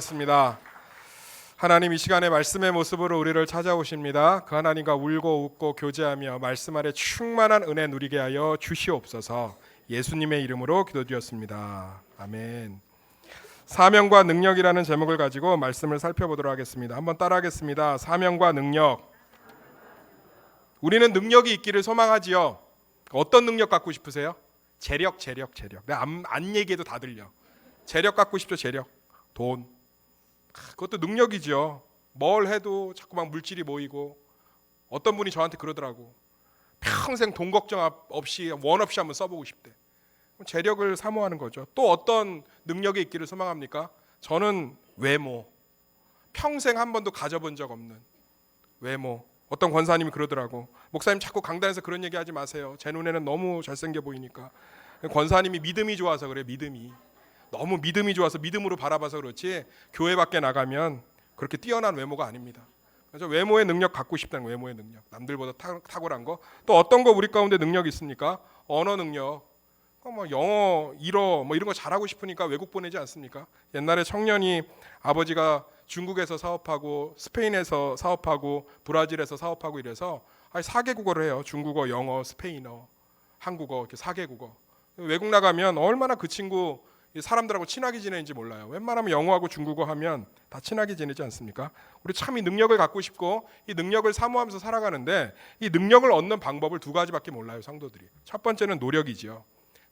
습니다. 하나님 이 시간에 말씀의 모습으로 우리를 찾아오십니다. 그 하나님과 울고 웃고 교제하며 말씀 아래 충만한 은혜 누리게 하여 주시옵소서. 예수님의 이름으로 기도드렸습니다. 아멘. 사명과 능력이라는 제목을 가지고 말씀을 살펴보도록 하겠습니다. 한번 따라하겠습니다. 사명과 능력. 우리는 능력이 있기를 소망하지요. 어떤 능력 갖고 싶으세요? 재력. 내가 안 얘기해도 다 들려. 재력 갖고 싶죠. 재력. 돈. 그것도 능력이죠. 뭘 해도 자꾸 막 물질이 모이고, 어떤 분이 저한테 그러더라고. 평생 돈 걱정 없이 원 없이 한번 써보고 싶대. 재력을 사모하는 거죠. 또 어떤 능력이 있기를 소망합니까? 저는 외모. 평생 한 번도 가져본 적 없는 외모. 어떤 권사님이 그러더라고. 목사님 자꾸 강단에서 그런 얘기 하지 마세요. 제 눈에는 너무 잘생겨 보이니까. 권사님이 믿음이 좋아서 그래. 믿음이. 너무 믿음이 좋아서 믿음으로 바라봐서 그렇지 교회 밖에 나가면 그렇게 뛰어난 외모가 아닙니다. 그래서 외모의 능력 갖고 싶다는 거예요. 외모의 능력. 남들보다 탁월한 거. 또 어떤 거 우리 가운데 능력이 있습니까? 언어 능력. 뭐 영어, 일어 뭐 이런 거 잘하고 싶으니까 외국 보내지 않습니까? 옛날에 청년이 아버지가 중국에서 사업하고 스페인에서 사업하고 브라질에서 사업하고 이래서 4개국어를 해요. 중국어, 영어, 스페인어, 한국어 이렇게 4개국어. 외국 나가면 얼마나 그 친구 사람들하고 친하게 지내는지 몰라요. 웬만하면 영어하고 중국어 하면 다 친하게 지내지 않습니까? 우리 참 이 능력을 갖고 싶고 이 능력을 사모하면서 살아가는데 이 능력을 얻는 방법을 두 가지밖에 몰라요. 성도들이. 첫 번째는 노력이지요.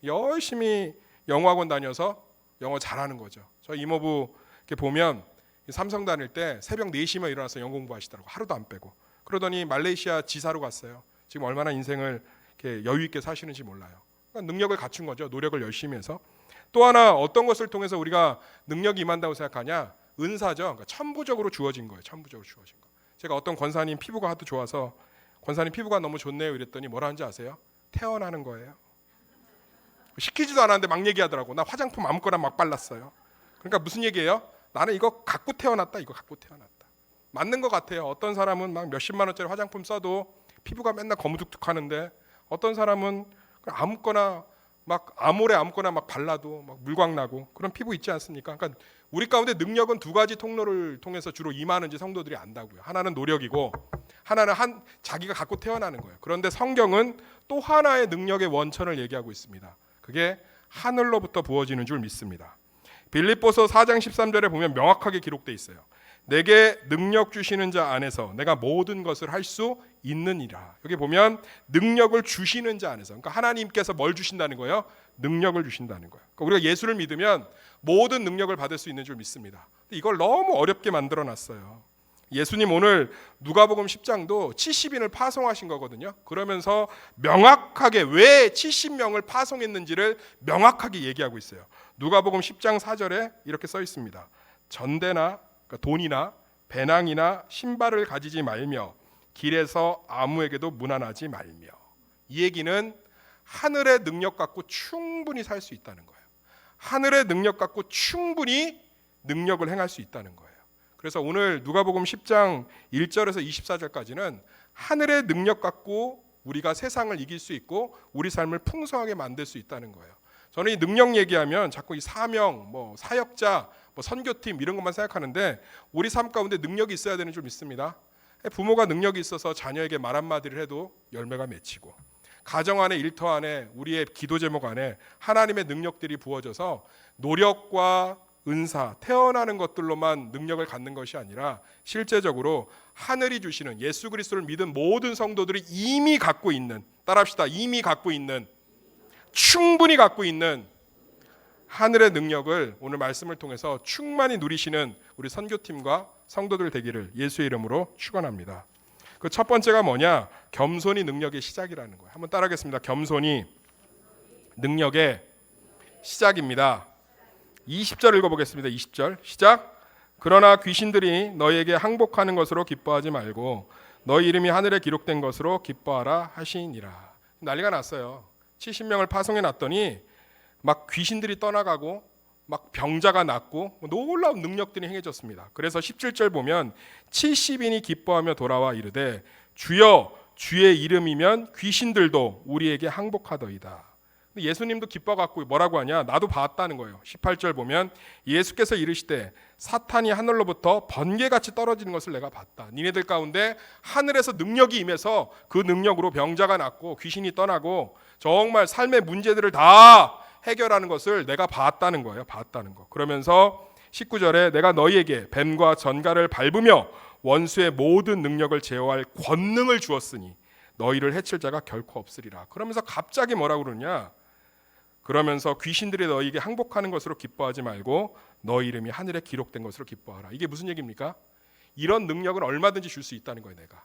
열심히 영어학원 다녀서 영어 잘하는 거죠. 저 이모부 이렇게 보면 삼성 다닐 때 새벽 4시면 일어나서 영어 공부하시더라고. 하루도 안 빼고. 그러더니 말레이시아 지사로 갔어요. 지금 얼마나 인생을 이렇게 여유 있게 사시는지 몰라요. 그러니까 능력을 갖춘 거죠. 노력을 열심히 해서. 또 하나 어떤 것을 통해서 우리가 능력이 임한다고 생각하냐? 은사죠. 그러니까 천부적으로 주어진 거예요. 천부적으로 주어진 거. 제가 어떤 권사님 피부가 하도 좋아서 권사님 피부가 너무 좋네요 이랬더니 뭐라 하는지 아세요? 태어나는 거예요. 시키지도 않았는데 막 얘기하더라고. 나 화장품 아무거나 막 발랐어요. 그러니까 무슨 얘기예요? 나는 이거 갖고 태어났다. 이거 갖고 태어났다. 맞는 것 같아요. 어떤 사람은 막 몇십만 원짜리 화장품 써도 피부가 맨날 거무둑둑하는데 어떤 사람은 아무거나 막 아모레 아무거나 막 발라도 막 물광 나고 그런 피부 있지 않습니까? 그러니까 우리 가운데 능력은 두 가지 통로를 통해서 주로 임하는지 성도들이 안다고요. 하나는 노력이고 하나는 자기가 갖고 태어나는 거예요. 그런데 성경은 또 하나의 능력의 원천을 얘기하고 있습니다. 그게 하늘로부터 부어지는 줄 믿습니다. 빌립보서 4장 13절에 보면 명확하게 기록되어 있어요. 내게 능력 주시는 자 안에서 내가 모든 것을 할 수 있느니라. 여기 보면 능력을 주시는 자 안에서. 그러니까 하나님께서 뭘 주신다는 거예요? 능력을 주신다는 거예요. 그러니까 우리가 예수를 믿으면 모든 능력을 받을 수 있는 줄 믿습니다. 이걸 너무 어렵게 만들어 놨어요. 예수님 오늘 누가복음 10장도 70인을 파송하신 거거든요. 그러면서 명확하게 왜 70명을 파송했는지를 명확하게 얘기하고 있어요. 누가복음 10장 4절에 이렇게 써 있습니다. 전대나 그러니까 돈이나 배낭이나 신발을 가지지 말며 길에서 아무에게도 문안하지 말며. 이 얘기는 하늘의 능력 갖고 충분히 살 수 있다는 거예요. 하늘의 능력 갖고 충분히 능력을 행할 수 있다는 거예요. 그래서 오늘 누가복음 10장 1절에서 24절까지는 하늘의 능력 갖고 우리가 세상을 이길 수 있고 우리 삶을 풍성하게 만들 수 있다는 거예요. 저는 이 능력 얘기하면 자꾸 이 사명, 사역자, 선교팀 이런 것만 생각하는데 우리 삶 가운데 능력이 있어야 되는 줄 믿습니다. 부모가 능력이 있어서 자녀에게 말 한마디를 해도 열매가 맺히고 가정 안에 일터 안에 우리의 기도 제목 안에 하나님의 능력들이 부어져서 노력과 은사, 태어나는 것들로만 능력을 갖는 것이 아니라 실제적으로 하늘이 주시는 예수 그리스도를 믿은 모든 성도들이 이미 갖고 있는, 따라합시다. 이미 갖고 있는, 충분히 갖고 있는 하늘의 능력을 오늘 말씀을 통해서 충만히 누리시는 우리 선교팀과 성도들 되기를 예수의 이름으로 축원합니다. 그 첫 번째가 뭐냐? 겸손이 능력의 시작이라는 거예요. 한번 따라하겠습니다. 겸손이 능력의 시작입니다. 20절 읽어보겠습니다. 20절 시작. 그러나 귀신들이 너희에게 항복하는 것으로 기뻐하지 말고 너희 이름이 하늘에 기록된 것으로 기뻐하라 하시니라. 난리가 났어요. 70명을 파송해 놨더니 막 귀신들이 떠나가고 막 병자가 낫고 놀라운 능력들이 행해졌습니다. 그래서 17절 보면 70인이 기뻐하며 돌아와 이르되 주여 주의 이름이면 귀신들도 우리에게 항복하더이다. 근데 예수님도 기뻐갖고 뭐라고 하냐? 나도 봤다는 거예요. 18절 보면 예수께서 이르시되 사탄이 하늘로부터 번개같이 떨어지는 것을 내가 봤다. 니네들 가운데 하늘에서 능력이 임해서 그 능력으로 병자가 낫고 귀신이 떠나고 정말 삶의 문제들을 다 해결하는 것을 내가 봤다는 거예요. 봤다는 거. 그러면서 19절에 내가 너희에게 뱀과 전갈을 밟으며 원수의 모든 능력을 제어할 권능을 주었으니 너희를 해칠 자가 결코 없으리라. 그러면서 갑자기 뭐라고 그러냐? 그러면서 귀신들이 너희에게 항복하는 것으로 기뻐하지 말고 너희 이름이 하늘에 기록된 것으로 기뻐하라. 이게 무슨 얘기입니까? 이런 능력은 얼마든지 줄 수 있다는 거예요. 내가.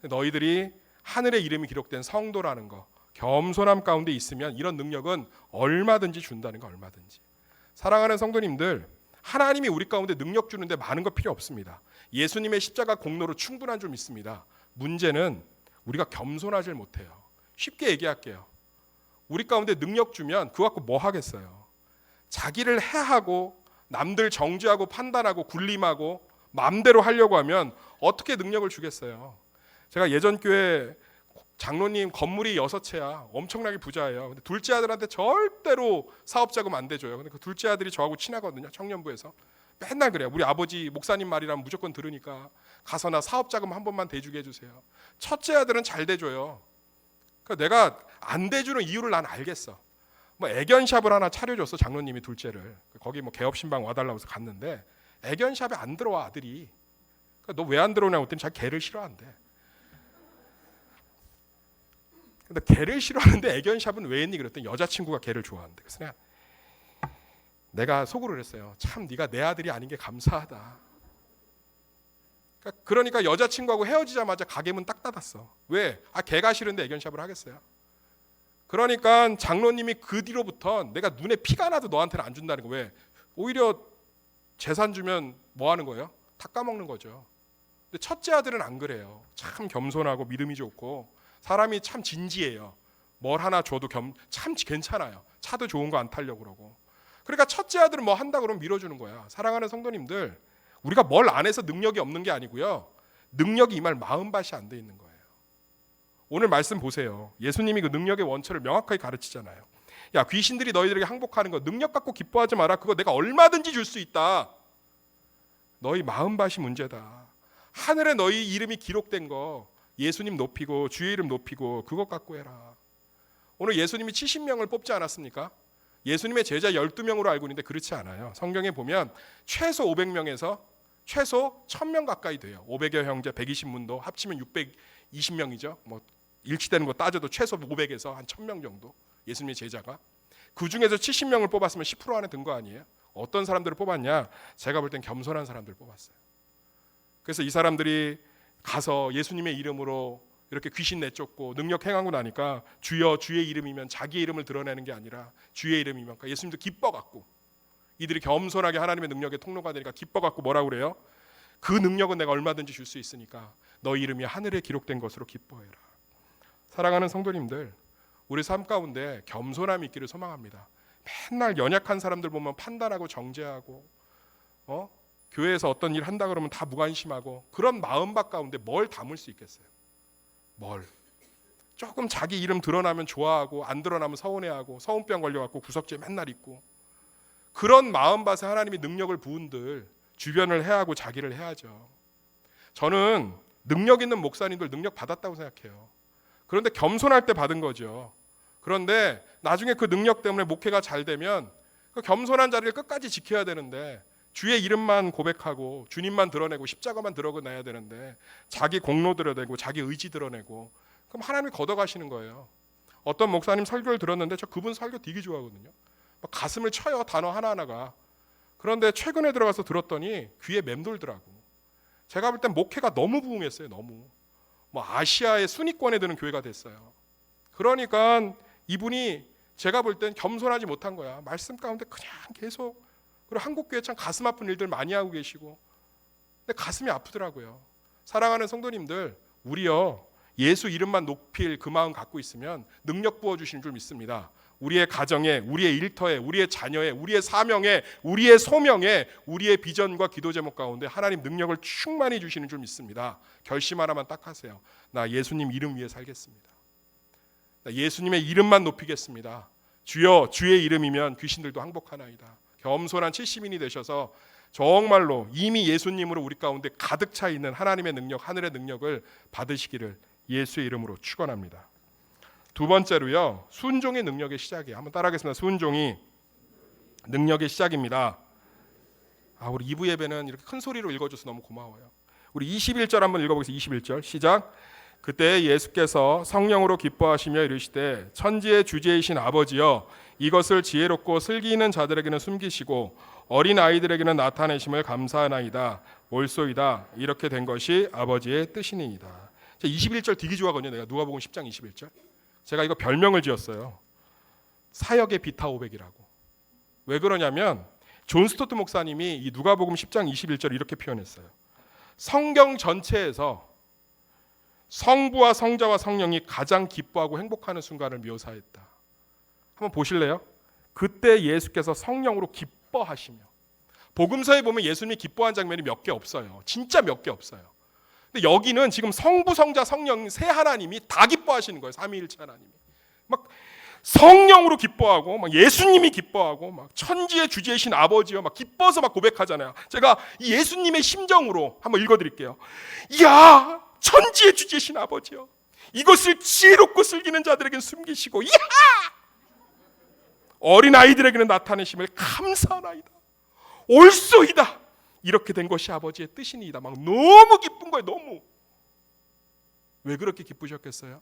너희들이 하늘에 이름이 기록된 성도라는 거, 겸손함 가운데 있으면 이런 능력은 얼마든지 준다는 거. 얼마든지. 사랑하는 성도님들, 하나님이 우리 가운데 능력 주는데 많은 거 필요 없습니다. 예수님의 십자가 공로로 충분한 줄 믿습니다. 문제는 우리가 겸손하지 못해요. 쉽게 얘기할게요. 우리 가운데 능력 주면 그거 갖고 뭐 하겠어요? 자기를 해하고 남들 정죄하고 판단하고 군림하고 마음대로 하려고 하면 어떻게 능력을 주겠어요? 제가 예전 교회 장로님 건물이 6채야. 엄청나게 부자예요. 근데 둘째 아들한테 절대로 사업자금 안 대줘요. 근데 그 둘째 아들이 저하고 친하거든요. 청년부에서. 맨날 그래요. 우리 아버지 목사님 말이라면 무조건 들으니까 가서 나 사업자금 한 번만 대주게 해주세요. 첫째 아들은 잘 대줘요. 그러니까 내가 안 대주는 이유를 난 알겠어. 뭐 애견샵을 하나 차려줬어. 장로님이 둘째를. 거기 뭐 개업신방 와달라고 해서 갔는데 애견샵에 안 들어와 아들이. 그러니까 너 왜 안 들어오냐고 했더니 자기 개를 싫어한대. 근데 개를 싫어하는데 애견샵은 왜 했니? 그랬더니 여자친구가 개를 좋아한대. 그래서 내가 속으로 그랬어요. 참 네가 내 아들이 아닌 게 감사하다. 그러니까 여자친구하고 헤어지자마자 가게 문 딱 닫았어. 왜? 개가 싫은데 애견샵을 하겠어요. 그러니까 장로님이 그 뒤로부터 내가 눈에 피가 나도 너한테는 안 준다는 거. 왜? 오히려 재산 주면 뭐 하는 거예요? 다 까먹는 거죠. 근데 첫째 아들은 안 그래요. 참 겸손하고 믿음이 좋고 사람이 참 진지해요. 뭘 하나 줘도 참 괜찮아요. 차도 좋은 거 안 타려고 그러고. 그러니까 첫째 아들은 뭐 한다 그러면 밀어주는 거야. 사랑하는 성도님들, 우리가 뭘 안 해서 능력이 없는 게 아니고요. 능력이 임할 마음밭이 안 돼 있는 거예요. 오늘 말씀 보세요. 예수님이 그 능력의 원천을 명확하게 가르치잖아요. 야, 귀신들이 너희들에게 항복하는 거 능력 갖고 기뻐하지 마라. 그거 내가 얼마든지 줄 수 있다. 너희 마음밭이 문제다. 하늘에 너희 이름이 기록된 거 예수님 높이고 주의 이름 높이고 그것 갖고 해라. 오늘 예수님이 70명을 뽑지 않았습니까? 예수님의 제자 12명으로 알고 있는데 그렇지 않아요. 성경에 보면 최소 500명에서 최소 1000명 가까이 돼요. 500여 형제 120문도 합치면 620명이죠. 뭐 일치되는 거 따져도 최소 500에서 한 1000명 정도 예수님의 제자가. 그 중에서 70명을 뽑았으면 10% 안에 든 거 아니에요? 어떤 사람들을 뽑았냐? 제가 볼 땐 겸손한 사람들을 뽑았어요. 그래서 이 사람들이 가서 예수님의 이름으로 이렇게 귀신 내쫓고 능력 행하고 나니까 주여 주의 이름이면 자기의 이름을 드러내는 게 아니라 주의 이름이면 예수님도 기뻐갖고 이들이 겸손하게 하나님의 능력의 통로가 되니까 기뻐갖고 뭐라고 그래요? 그 능력은 내가 얼마든지 줄 수 있으니까 너희 이름이 하늘에 기록된 것으로 기뻐해라. 사랑하는 성도님들, 우리 삶 가운데 겸손함이 있기를 소망합니다. 맨날 연약한 사람들 보면 판단하고 정죄하고 교회에서 어떤 일 한다 그러면 다 무관심하고 그런 마음밭 가운데 뭘 담을 수 있겠어요? 뭘? 조금 자기 이름 드러나면 좋아하고 안 드러나면 서운해하고 서운병 걸려갖고 구석지에 맨날 있고 그런 마음밭에 하나님이 능력을 부은들 주변을 해하고 자기를 해야죠. 저는 능력 있는 목사님들 능력 받았다고 생각해요. 그런데 겸손할 때 받은 거죠. 그런데 나중에 그 능력 때문에 목회가 잘 되면 그 겸손한 자리를 끝까지 지켜야 되는데 주의 이름만 고백하고 주님만 드러내고 십자가만 드러내야 되는데 자기 공로 드러내고 자기 의지 드러내고 그럼 하나님이 걷어가시는 거예요. 어떤 목사님 설교를 들었는데 저 그분 설교 되게 좋아하거든요. 막 가슴을 쳐요. 단어 하나하나가. 그런데 최근에 들어가서 들었더니 귀에 맴돌더라고. 제가 볼 땐 목회가 너무 부흥했어요. 너무. 뭐 아시아의 순위권에 드는 교회가 됐어요. 그러니까 이분이 제가 볼 땐 겸손하지 못한 거야. 말씀 가운데 그냥 계속. 그리고 한국교회 참 가슴 아픈 일들 많이 하고 계시고 근데 가슴이 아프더라고요. 사랑하는 성도님들, 우리요 예수 이름만 높일 그 마음 갖고 있으면 능력 부어주시는 줄 믿습니다. 우리의 가정에, 우리의 일터에, 우리의 자녀에, 우리의 사명에, 우리의 소명에, 우리의 비전과 기도 제목 가운데 하나님 능력을 충만히 주시는 줄 믿습니다. 결심 하나만 딱 하세요. 나 예수님 이름 위에 살겠습니다. 나 예수님의 이름만 높이겠습니다. 주여 주의 이름이면 귀신들도 항복하나이다. 겸손한 70인이 되셔서 정말로 이미 예수님으로 우리 가운데 가득 차 있는 하나님의 능력, 하늘의 능력을 받으시기를 예수의 이름으로 축원합니다. 두 번째로요, 순종의 능력의 시작이에요. 한번 따라하겠습니다. 순종이 능력의 시작입니다. 우리 2부 예배는 이렇게 큰 소리로 읽어줘서 너무 고마워요. 우리 21절 한번 읽어보겠습니다. 21절 시작. 그때 예수께서 성령으로 기뻐하시며 이르시되 천지의 주제이신 아버지여 이것을 지혜롭고 슬기 있는 자들에게는 숨기시고 어린 아이들에게는 나타내심을 감사하나이다. 옳소이다. 이렇게 된 것이 아버지의 뜻이니이다. 21절 되게 좋아하거든요. 내가 누가복음 10장 21절. 제가 이거 별명을 지었어요. 사역의 비타오백이라고. 왜 그러냐면 존 스토트 목사님이 이 누가복음 10장 21절 이렇게 표현했어요. 성경 전체에서 성부와 성자와 성령이 가장 기뻐하고 행복하는 순간을 묘사했다. 한번 보실래요? 그때 예수께서 성령으로 기뻐하시며, 복음서에 보면 예수님이 기뻐한 장면이 몇 개 없어요. 진짜 몇 개 없어요. 근데 여기는 지금 성부, 성자, 성령 세 하나님이 다 기뻐하시는 거예요. 삼위일체 하나님이. 막 성령으로 기뻐하고, 막 예수님이 기뻐하고, 막 천지의 주제이신 아버지요, 막 기뻐서 막 고백하잖아요. 제가 이 예수님의 심정으로 한번 읽어드릴게요. 이야, 천지의 주제이신 아버지요, 이것을 지혜롭고 슬기는 자들에게는 숨기시고, 이야, 어린 아이들에게는 나타내심을 감사하나이다. 옳소이다. 이렇게 된 것이 아버지의 뜻이니이다. 막 너무 기쁜 거예요. 너무. 왜 그렇게 기쁘셨겠어요?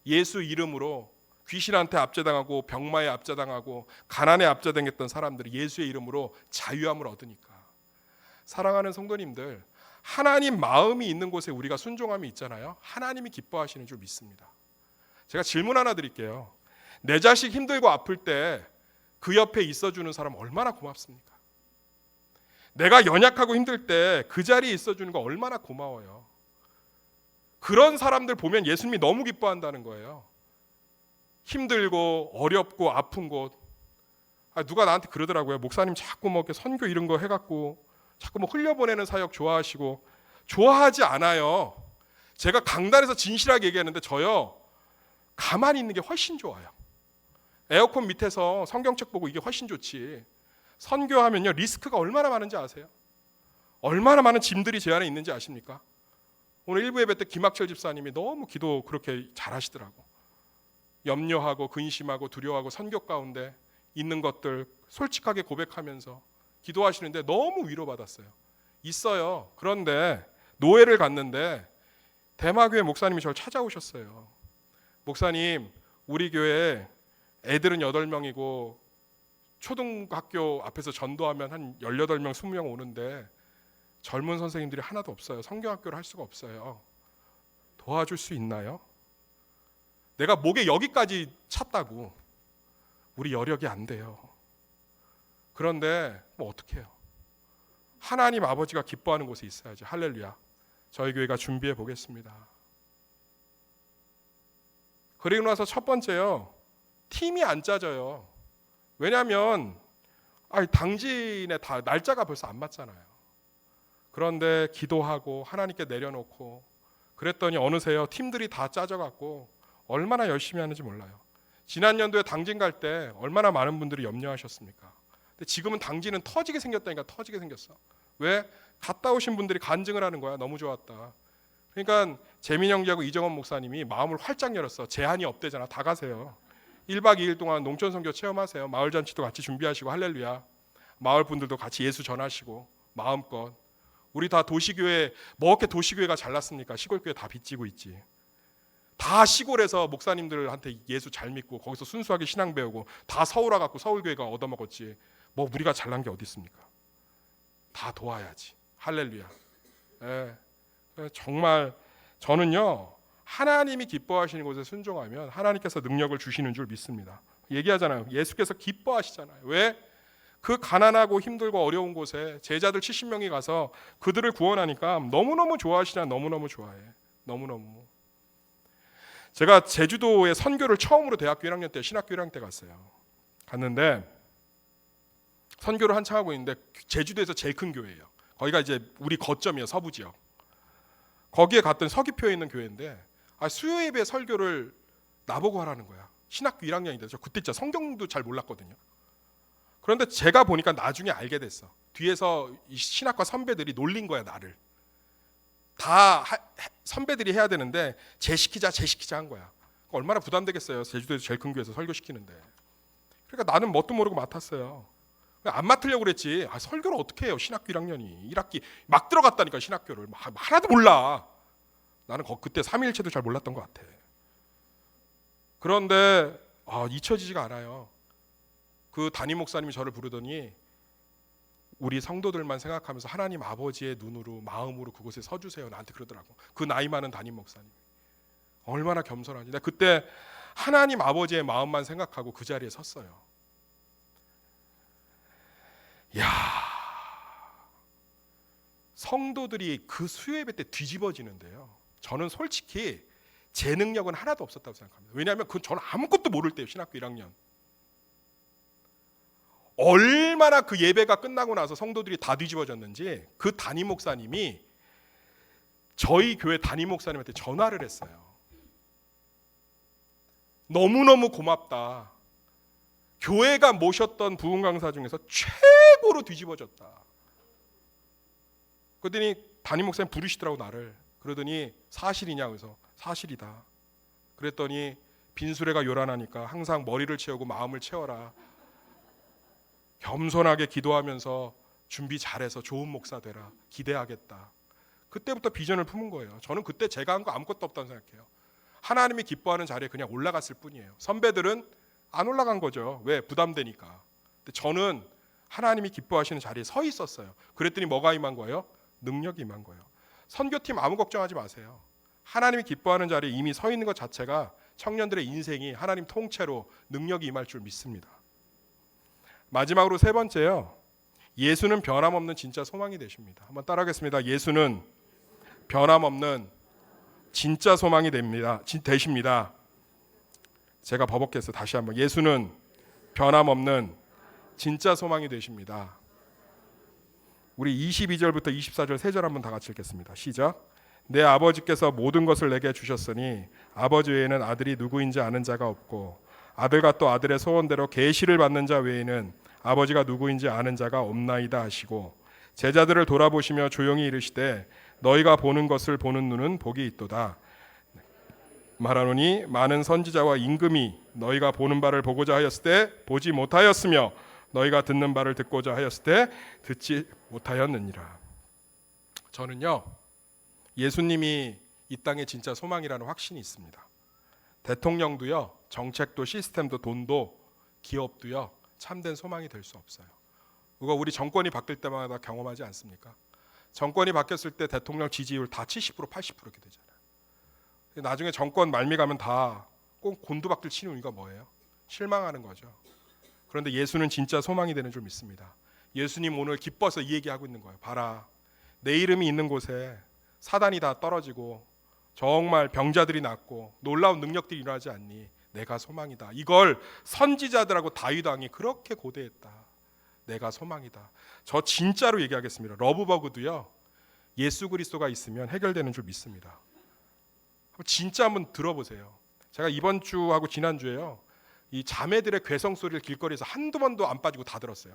예수 이름으로 귀신한테 압제당하고 병마에 압제당하고 가난에 압제당했던 사람들이 예수의 이름으로 자유함을 얻으니까. 사랑하는 성도님들, 하나님 마음이 있는 곳에 우리가 순종함이 있잖아요. 하나님이 기뻐하시는 줄 믿습니다. 제가 질문 하나 드릴게요. 내 자식 힘들고 아플 때 그 옆에 있어주는 사람 얼마나 고맙습니까? 내가 연약하고 힘들 때 그 자리에 있어주는 거 얼마나 고마워요. 그런 사람들 보면 예수님이 너무 기뻐한다는 거예요. 힘들고 어렵고 아픈 곳. 누가 나한테 그러더라고요. 목사님 자꾸 뭐 이렇게 선교 이런 거 해갖고 자꾸 뭐 흘려보내는 사역 좋아하시고. 좋아하지 않아요. 제가 강단에서 진실하게 얘기하는데 저요, 가만히 있는 게 훨씬 좋아요. 에어컨 밑에서 성경책 보고 이게 훨씬 좋지. 선교하면요, 리스크가 얼마나 많은지 아세요? 얼마나 많은 짐들이 제 안에 있는지 아십니까? 오늘 일부 예배 때 김학철 집사님이 너무 기도 그렇게 잘하시더라고. 염려하고 근심하고 두려워하고 선교 가운데 있는 것들 솔직하게 고백하면서 기도하시는데 너무 위로받았어요. 있어요. 그런데 노예를 갔는데 대마교회 목사님이 저를 찾아오셨어요. 목사님, 우리 교회 애들은 8명이고 초등학교 앞에서 전도하면 한 18명, 20명 오는데 젊은 선생님들이 하나도 없어요. 성경학교를 할 수가 없어요. 도와줄 수 있나요? 내가 목에 여기까지 찼다고. 우리 여력이 안 돼요. 그런데 뭐 어떻게 해요? 하나님 아버지가 기뻐하는 곳에 있어야지. 할렐루야. 저희 교회가 준비해 보겠습니다. 그리고 나서 첫 번째요, 팀이 안 짜져요. 왜냐하면 당진의 다 날짜가 벌써 안 맞잖아요. 그런데 기도하고 하나님께 내려놓고 그랬더니 어느새요, 팀들이 다 짜져갖고 얼마나 열심히 하는지 몰라요. 지난 연도에 당진 갈 때 얼마나 많은 분들이 염려하셨습니까? 근데 지금은 당진은 터지게 생겼다니까. 터지게 생겼어. 왜? 갔다 오신 분들이 간증을 하는 거야. 너무 좋았다. 그러니까 재민 형제하고 이정원 목사님이 마음을 활짝 열었어. 제한이 없대잖아. 다 가세요. 1박 2일 동안 농촌 선교 체험하세요. 마을 잔치도 같이 준비하시고 할렐루야. 마을 분들도 같이 예수 전하시고 마음껏. 우리 다 도시교회, 뭐 이렇게 도시교회가 잘났습니까? 시골교회 다 빚지고 있지. 다 시골에서 목사님들한테 예수 잘 믿고 거기서 순수하게 신앙 배우고 다 서울 와갖고 서울교회가 얻어먹었지. 뭐 우리가 잘난 게 어디 있습니까? 다 도와야지. 할렐루야. 예. 정말 저는요, 하나님이 기뻐하시는 곳에 순종하면 하나님께서 능력을 주시는 줄 믿습니다. 얘기하잖아요. 예수께서 기뻐하시잖아요. 왜? 그 가난하고 힘들고 어려운 곳에 제자들 70명이 가서 그들을 구원하니까 너무너무 좋아하시냐. 너무너무 좋아해. 너무너무. 제가 제주도에 선교를 처음으로 대학교 1학년 때, 신학교 1학년 때 갔어요. 갔는데 선교를 한참 하고 있는데 제주도에서 제일 큰 교회예요. 거기가 이제 우리 거점이에요. 서부 지역. 거기에 갔더니 서귀포에 있는 교회인데 수요 예배 설교를 나보고 하라는 거야. 신학교 1학년인데 저 그때 진짜 성경도 잘 몰랐거든요. 그런데 제가 보니까 나중에 알게 됐어. 뒤에서 이 신학과 선배들이 놀린 거야, 나를. 선배들이 해야 되는데 제시키자 한 거야. 얼마나 부담되겠어요. 제주도에서 제일 큰 교회에서 설교시키는데. 그러니까 나는 뭣도 모르고 맡았어요. 안 맡으려고 그랬지. 설교를 어떻게 해요, 신학교 1학년이. 1학기 막 들어갔다니까, 신학교를. 하나도 몰라. 나는 그때 삼위일체도 잘 몰랐던 것 같아. 그런데 잊혀지지가 않아요. 그 담임 목사님이 저를 부르더니 우리 성도들만 생각하면서 하나님 아버지의 눈으로, 마음으로 그곳에 서주세요, 나한테 그러더라고. 그 나이 많은 담임 목사님. 얼마나 겸손한지. 내가 그때 하나님 아버지의 마음만 생각하고 그 자리에 섰어요. 야, 성도들이 그 수요예배 때 뒤집어지는데요. 저는 솔직히 제 능력은 하나도 없었다고 생각합니다. 왜냐하면 저는 아무것도 모를 때요, 신학교 1학년. 얼마나 그 예배가 끝나고 나서 성도들이 다 뒤집어졌는지 그 담임 목사님이 저희 교회 담임 목사님한테 전화를 했어요. 너무너무 고맙다. 교회가 모셨던 부흥 강사 중에서 최고로 뒤집어졌다. 그러더니 담임 목사님 부르시더라고, 나를. 그러더니 사실이냐? 그래서 사실이다. 그랬더니 빈수레가 요란하니까 항상 머리를 채우고 마음을 채워라. 겸손하게 기도하면서 준비 잘해서 좋은 목사 되라. 기대하겠다. 그때부터 비전을 품은 거예요. 저는 그때 제가 한 거 아무것도 없다고 생각해요. 하나님이 기뻐하는 자리에 그냥 올라갔을 뿐이에요. 선배들은 안 올라간 거죠. 왜? 부담되니까. 근데 저는 하나님이 기뻐하시는 자리에 서 있었어요. 그랬더니 뭐가 임한 거예요? 능력이 임한 거예요. 선교팀 아무 걱정하지 마세요. 하나님이 기뻐하는 자리에 이미 서 있는 것 자체가 청년들의 인생이 하나님 통째로 능력이 임할 줄 믿습니다. 마지막으로 세 번째요. 예수는 변함없는 진짜 소망이 되십니다. 한번 따라하겠습니다. 예수는 변함없는 진짜 소망이 되십니다. 제가 버벅했어요. 다시 한번. 예수는 변함없는 진짜 소망이 되십니다. 우리 22절부터 24절 세 절 한번 다 같이 읽겠습니다. 시작. 내 아버지께서 모든 것을 내게 주셨으니 아버지 외에는 아들이 누구인지 아는 자가 없고 아들과 또 아들의 소원대로 계시를 받는 자 외에는 아버지가 누구인지 아는 자가 없나이다 하시고 제자들을 돌아보시며 조용히 이르시되 너희가 보는 것을 보는 눈은 복이 있도다. 말하노니 많은 선지자와 임금이 너희가 보는 바를 보고자 하였을 때 보지 못하였으며 너희가 듣는 바를 듣고자 하였을 때 듣지 못하였느니라. 저는요, 예수님이 이 땅의 진짜 소망이라는 확신이 있습니다. 대통령도요, 정책도 시스템도 돈도 기업도요, 참된 소망이 될 수 없어요. 그거 우리 정권이 바뀔 때마다 경험하지 않습니까? 정권이 바뀌었을 때 대통령 지지율 다 70% 80% 이렇게 되잖아요. 나중에 정권 말미 가면 다 꼭 곤두박질 치는 이유가 뭐예요? 실망하는 거죠. 그런데 예수는 진짜 소망이 되는 줄 믿습니다. 예수님 오늘 기뻐서 이 얘기하고 있는 거예요. 봐라, 내 이름이 있는 곳에 사단이 다 떨어지고 정말 병자들이 낫고 놀라운 능력들이 일어나지 않니? 내가 소망이다. 이걸 선지자들하고 다윗 왕이 그렇게 고대했다. 내가 소망이다. 저 진짜로 얘기하겠습니다. 러브버그도요, 예수 그리스도가 있으면 해결되는 줄 믿습니다. 진짜 한번 들어보세요. 제가 이번 주하고 지난주에요, 이 자매들의 괴성 소리를 길거리에서 한두 번도 안 빠지고 다 들었어요.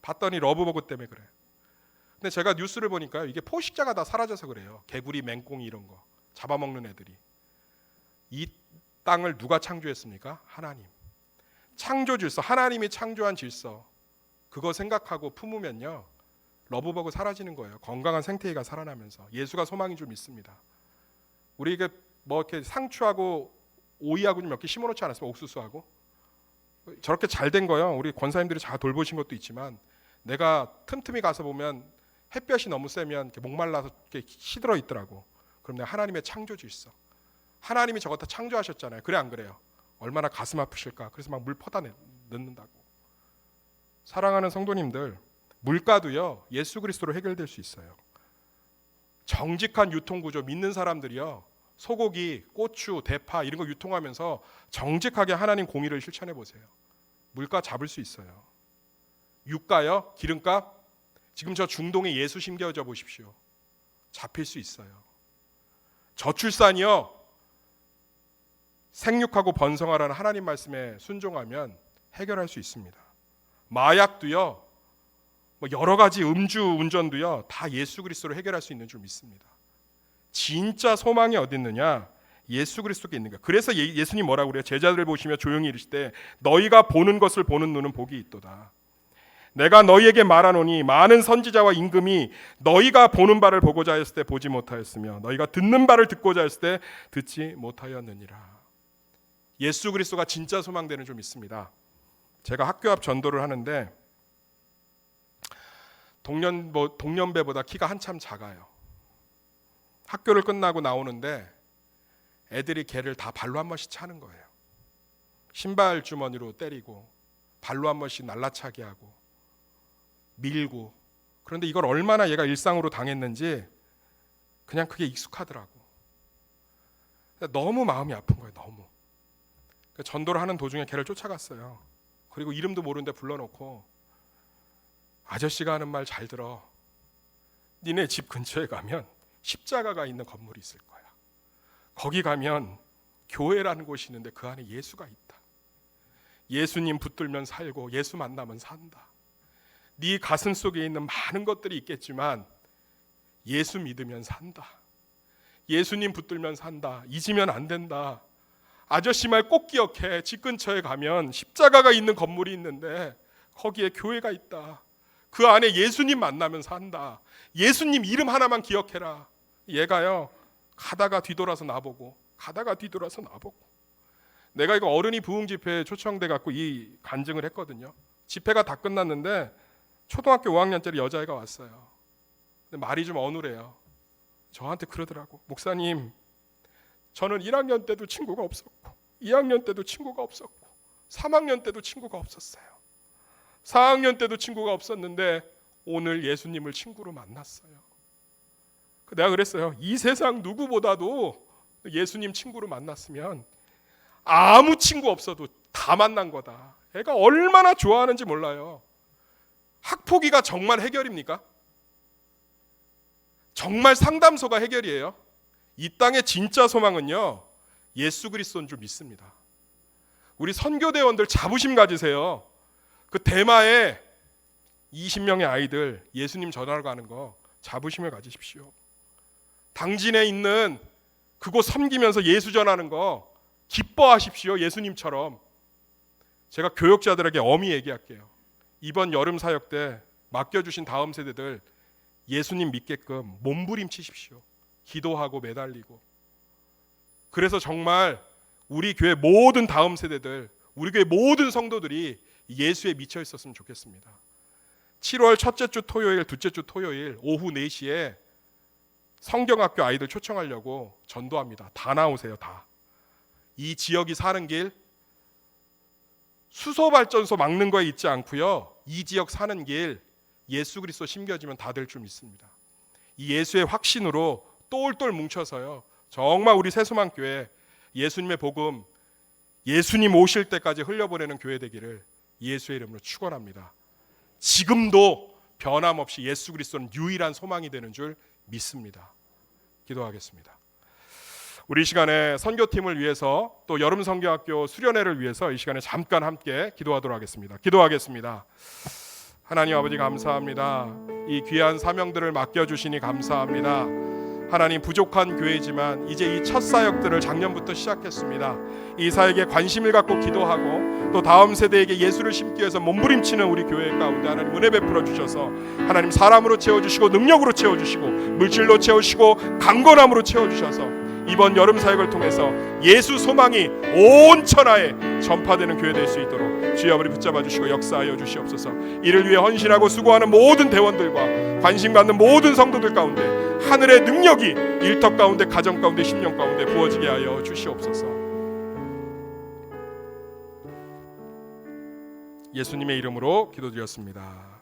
봤더니 러브버그 때문에 그래. 근데 제가 뉴스를 보니까 이게 포식자가 다 사라져서 그래요. 개구리, 맹꽁이 이런 거 잡아먹는 애들이. 이 땅을 누가 창조했습니까? 하나님. 창조 질서, 하나님이 창조한 질서, 그거 생각하고 품으면요, 러브버그 사라지는 거예요. 건강한 생태계가 살아나면서. 예수가 소망인 줄 믿습니다. 우리 이게 뭐 이렇게 상추하고 오이하고 좀 몇 개 심어놓지 않았어요? 옥수수하고 저렇게 잘 된 거요. 우리 권사님들이 잘 돌보신 것도 있지만 내가 틈틈이 가서 보면 햇볕이 너무 세면 이렇게 목말라서 이렇게 시들어 있더라고. 그럼 내가 하나님의 창조 질서, 하나님이 저것 다 창조하셨잖아요. 그래 안 그래요? 얼마나 가슴 아프실까. 그래서 막 물 퍼다 넣는다고. 사랑하는 성도님들, 물가도요, 예수 그리스도로 해결될 수 있어요. 정직한 유통구조 믿는 사람들이요, 소고기, 고추, 대파 이런 거 유통하면서 정직하게 하나님 공의를 실천해 보세요. 물가 잡을 수 있어요. 유가요, 기름값, 지금 저 중동에 예수 심겨져 보십시오. 잡힐 수 있어요. 저출산이요, 생육하고 번성하라는 하나님 말씀에 순종하면 해결할 수 있습니다. 마약도요, 여러 가지 음주 운전도요, 다 예수 그리스도로 해결할 수 있는 줄 믿습니다. 진짜 소망이 어디 있느냐? 예수 그리스도께 있는 거예요. 그래서 예수님 뭐라고 그래요? 제자들을 보시며 조용히 이르시되 너희가 보는 것을 보는 눈은 복이 있도다. 내가 너희에게 말하노니 많은 선지자와 임금이 너희가 보는 바를 보고자 하였을 때 보지 못하였으며 너희가 듣는 바를 듣고자 하였을 때 듣지 못하였느니라. 예수 그리스도가 진짜 소망되는 줄 믿습니다. 제가 학교 앞 전도를 하는데 동년배보다 키가 한참 작아요. 학교를 끝나고 나오는데 애들이 걔를 다 발로 한 번씩 차는 거예요. 신발 주머니로 때리고 발로 한 번씩 날라차게 하고 밀고. 그런데 이걸 얼마나 얘가 일상으로 당했는지 그냥 그게 익숙하더라고. 너무 마음이 아픈 거예요. 너무. 전도를 하는 도중에 걔를 쫓아갔어요. 그리고 이름도 모르는데 불러놓고 아저씨가 하는 말 잘 들어. 니네 집 근처에 가면 십자가가 있는 건물이 있을 거야. 거기 가면 교회라는 곳이 있는데 그 안에 예수가 있다. 예수님 붙들면 살고 예수 만나면 산다. 네 가슴 속에 있는 많은 것들이 있겠지만 예수 믿으면 산다. 예수님 붙들면 산다. 잊으면 안 된다. 아저씨 말 꼭 기억해. 집 근처에 가면 십자가가 있는 건물이 있는데 거기에 교회가 있다. 그 안에 예수님 만나면 산다. 예수님 이름 하나만 기억해라. 얘가요, 가다가 뒤돌아서 나보고 내가 이거 어른이 부흥 집회에 초청돼 갖고 이 간증을 했거든요. 집회가 다 끝났는데 초등학교 5학년짜리 여자애가 왔어요. 근데 말이 좀 어눌해요. 저한테 그러더라고. 목사님, 저는 1학년 때도 친구가 없었고 2학년 때도 친구가 없었고 3학년 때도 친구가 없었어요. 4학년 때도 친구가 없었는데 오늘 예수님을 친구로 만났어요. 내가 그랬어요. 이 세상 누구보다도 예수님 친구로 만났으면 아무 친구 없어도 다 만난 거다. 애가 얼마나 좋아하는지 몰라요. 학폭위가 정말 해결입니까? 정말 상담소가 해결이에요? 이 땅의 진짜 소망은요, 예수 그리스도인 줄 믿습니다. 우리 선교대원들 자부심 가지세요. 그 대마에 20명의 아이들 예수님 전하러 가는 거 자부심을 가지십시오. 당진에 있는 그곳 섬기면서 예수 전하는 거 기뻐하십시오. 예수님처럼. 제가 교역자들에게 엄히 얘기할게요. 이번 여름 사역 때 맡겨주신 다음 세대들 예수님 믿게끔 몸부림치십시오. 기도하고 매달리고. 그래서 정말 우리 교회 모든 다음 세대들, 우리 교회 모든 성도들이 예수에 미쳐 있었으면 좋겠습니다. 7월 첫째 주 토요일, 둘째 주 토요일 오후 4시에 성경학교 아이들 초청하려고 전도합니다. 다 나오세요. 다. 이 지역이 사는 길 수소발전소 막는 거에 있지 않고요. 이 지역 사는 길 예수 그리스도 심겨지면 다 될 줄 믿습니다. 이 예수의 확신으로 똘똘 뭉쳐서요. 정말 우리 새소망교회 예수님의 복음, 예수님 오실 때까지 흘려보내는 교회 되기를 예수의 이름으로 축원합니다. 지금도 변함없이 예수 그리스도는 유일한 소망이 되는 줄 믿습니다. 기도하겠습니다. 우리 이 시간에 선교팀을 위해서 또 여름 성경학교 수련회를 위해서 이 시간에 잠깐 함께 기도하도록 하겠습니다. 기도하겠습니다. 하나님 아버지 감사합니다. 이 귀한 사명들을 맡겨주시니 감사합니다. 하나님 부족한 교회지만 이제 이 첫 사역들을 작년부터 시작했습니다. 이 사역에 관심을 갖고 기도하고 또 다음 세대에게 예수를 심기 위해서 몸부림치는 우리 교회 가운데 하나님 은혜 베풀어 주셔서 하나님 사람으로 채워주시고 능력으로 채워주시고 물질로 채우시고 강건함으로 채워주셔서 이번 여름 사역을 통해서 예수 소망이 온 천하에 전파되는 교회 될 수 있도록 주여 아버지 붙잡아 주시고 역사하여 주시옵소서. 이를 위해 헌신하고 수고하는 모든 대원들과 관심 갖는 모든 성도들 가운데 하늘의 능력이 일터 가운데 가정 가운데 심령 가운데 부어지게 하여 주시옵소서. 예수님의 이름으로 기도드렸습니다.